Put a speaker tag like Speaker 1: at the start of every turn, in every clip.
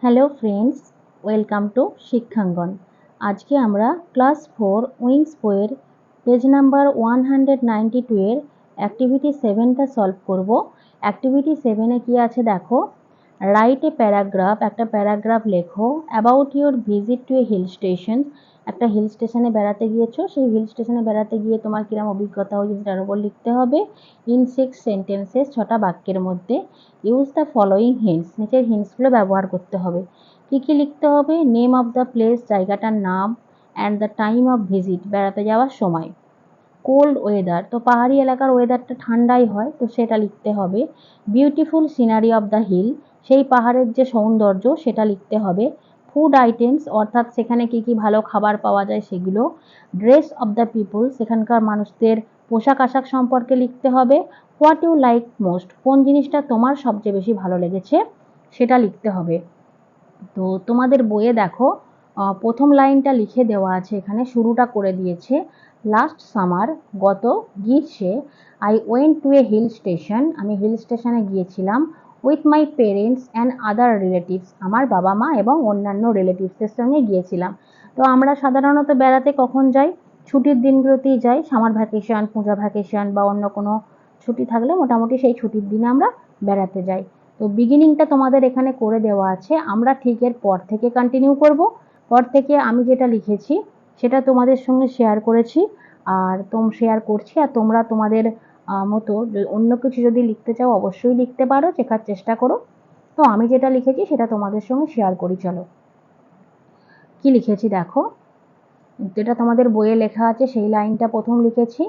Speaker 1: Hello friends, welcome to Shikkhangan. আজকে আমরা class 4 wings বইয়ের পেজ নাম্বার 192 এর অ্যাক্টিভিটি 7টা সলভ করব। অ্যাক্টিভিটি 7-এ কি আছে দেখো। রাইট এ প্যারাগ্রাফ, একটা প্যারাগ্রাফ লেখো about your visit to a hill station. একটা হিল স্টেশনে বেড়াতে গিয়েছো, সেই হিল স্টেশনে বেড়াতে গিয়ে তোমার কিরম অভিজ্ঞতা হয়েছে সেটার উপর লিখতে হবে। ইন 6 সেন্টেন্সেস, 6টা বাক্যের মধ্যে। ইউজ দ্য ফলোয়িং হিন্টস, নিচের হিন্টসগুলো ব্যবহার করতে হবে। কী কী লিখতে হবে? নেম অফ দ্য প্লেস, জায়গাটার নাম, and the time of visit, বেড়াতে যাওয়ার সময়। কোল্ড ওয়েদার, তো পাহাড়ি এলাকার ওয়েদারটা ঠান্ডাই হয়, তো সেটা লিখতে হবে। Beautiful scenery of the hill, সেই পাহাড়ের যে সৌন্দর্য সেটা লিখতে হবে। ফুড আইটেমস, অর্থাৎ সেখানে কী কী ভালো খাবার পাওয়া যায় সেগুলো। ড্রেস অফ দ্য পিপল, সেখানকার মানুষদের পোশাক আশাক সম্পর্কে লিখতে হবে। হোয়াট ইউ লাইক মোস্ট, কোন জিনিসটা তোমার সবচেয়ে বেশি ভালো লেগেছে সেটা লিখতে হবে। তো তোমাদের বইয়ে দেখো প্রথম লাইনটা লিখে দেওয়া আছে, এখানে শুরুটা করে দিয়েছে। লাস্ট সামার, গত গ্রীষ্মে, I went to a hill station, আমি হিল স্টেশনে গিয়েছিলাম। With my parents and other relatives, আমার বাবা মা এবং অন্যান্য রিলেটিভসের সঙ্গে গিয়েছিলাম। তো আমরা সাধারণত বেড়াতে কখন যাই? ছুটির দিনগুলোতেই যাই, সামার ভ্যাকেশন, পূজা ভ্যাকেশন বা অন্য কোনো ছুটি থাকলে মোটামুটি সেই ছুটির দিনে আমরা বেড়াতে যাই। তো বিগিনিংটা তোমাদের এখানে করে দেওয়া আছে, আমরা ঠিক এর পর থেকে কন্টিনিউ করব। পর থেকে আমি যেটা লিখেছি সেটা তোমাদের সঙ্গে শেয়ার করেছি আর শেয়ার করছি, আর তোমরা তোমাদের মতো অন্য কিছু যদি লিখতে চাও অবশ্যই লিখতে পারো, শেখার চেষ্টা করো। তো আমি যেটা লিখেছি সেটা তোমাদের সঙ্গে শেয়ার করি। চলো কি লিখেছি দেখো। যেটা তোমাদের বইয়ে লেখা আছে সেই লাইনটা প্রথম লিখেছি।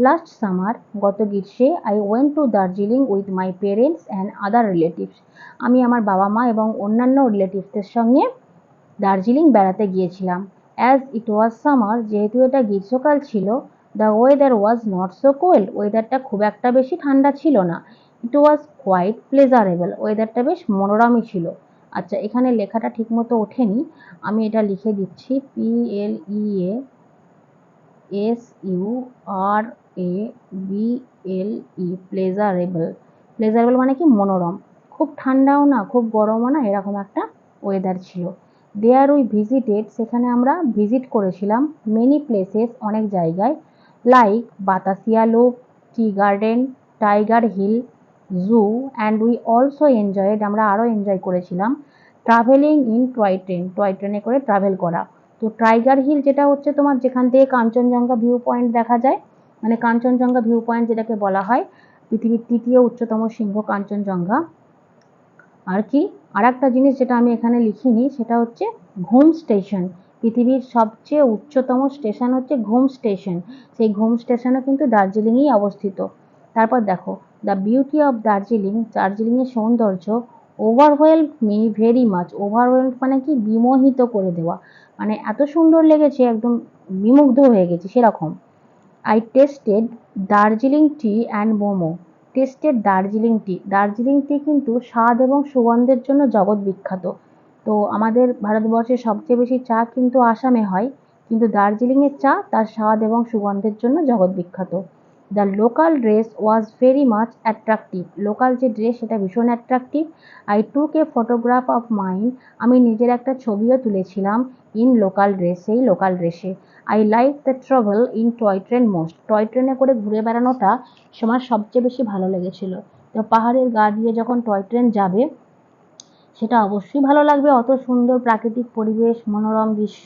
Speaker 1: লাস্ট সামার, গত গ্রীষ্মে, I went two Darjeeling with my parents and other relatives, আমি আমার বাবা মা এবং অন্যান্য রিলেটিভসদের সঙ্গে দার্জিলিং বেড়াতে গিয়েছিলাম। অ্যাজ ইট ওয়াজ সামার, যেহেতু এটা গ্রীষ্মকাল ছিল। The weather was not so cold, ওয়েদারটা খুব একটা বেশি ঠান্ডা ছিল না। ইট ওয়াজ কোয়াইট প্লেজারেবল, ওয়েদারটা বেশ মনোরমই ছিল। আচ্ছা, এখানে লেখাটা ঠিকমতো ওঠেনি, আমি এটা লিখে দিচ্ছি। PLEASURABLE, pleasurable. প্লেজারেবল মানে কি? মনোরম, খুব ঠান্ডাও না খুব গরমও না, এরকম একটা ওয়েদার ছিল। দেয়ার উই ভিজিটেড, সেখানে আমরা ভিজিট করেছিলাম। মেনি প্লেসেস, অনেক জায়গায়। Like Batasia Loop, tea garden, Tiger Hill, zoo, and we also enjoyed, আমরা আরও এনজয় করেছিলাম। Travelling in toy train, toy ট্রেনে করে ট্রাভেল করা। তো টাইগার হিল যেটা হচ্ছে তোমার যেখান থেকে কাঞ্চনজঙ্ঘা ভিউ পয়েন্ট দেখা যায়, মানে কাঞ্চনজঙ্ঘা ভিউ পয়েন্ট যেটাকে বলা হয়, পৃথিবীর তৃতীয় উচ্চতম শৃঙ্গ কাঞ্চনজঙ্ঘা। আর কি আর একটা জিনিস যেটা আমি এখানে লিখিনি সেটা হচ্ছে ঘুম স্টেশন, পৃথিবীর সবচেয়ে উচ্চতম স্টেশন হচ্ছে ঘুম স্টেশন, সেই ঘুম স্টেশনও কিন্তু দার্জিলিংয়েই অবস্থিত। তারপর দেখো, দ্য বিউটি অফ দার্জিলিং, দার্জিলিংয়ের সৌন্দর্য overwhelmed me very much, overwhelmed মানে কি? বিমোহিত করে দেওয়া, মানে এত সুন্দর লেগেছে একদম বিমুগ্ধ হয়ে গেছি সেরকম। I tasted Darjeeling tea and momo, tasted Darjeeling tea, Darjeeling tea কিন্তু স্বাদ এবং সুগন্ধের জন্য জগৎ বিখ্যাত। তো আমাদের ভারতবর্ষে সবচেয়ে বেশি চা কিন্তু আসামে হয়, কিন্তু দার্জিলিংয়ের চা তার স্বাদ এবং সুগন্ধের জন্য জগৎ বিখ্যাত। The local dress was very much attractive, local যে ড্রেস সেটা ভীষণ attractive. I took A photograph of mind, আমি নিজের একটা ছবিও তুলেছিলাম। ইন লোকাল ড্রেস, সেই লোকাল ড্রেসে। I like the travel in toy train most, toy ট্রেনে করে ঘুরে বেড়ানোটা আমার সবচেয়ে বেশি ভালো লেগেছিল। তো পাহাড়ের গা দিয়ে যখন টয় ট্রেন যাবে সেটা অবশ্যই ভালো লাগবে, অত সুন্দর প্রাকৃতিক পরিবেশ, মনোরম দৃশ্য,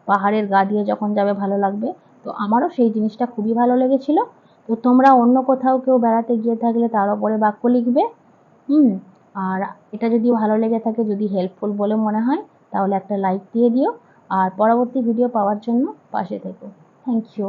Speaker 1: পাহাড়ের গা দিয়ে যখন যাবে ভালো লাগবে। তো আমারও সেই জিনিসটা খুবই ভালো লেগেছিল। তো তোমরা অন্য কোথাও কেউ বেড়াতে গিয়ে থাকলে তার উপরে বাক্য লিখবে। আর এটা যদি ভালো লেগে থাকে, যদি হেল্পফুল বলে মনে হয়, তাহলে একটা লাইক দিয়ে দিও, আর পরবর্তী ভিডিও পাওয়ার জন্য পাশে থেকো। Thank you.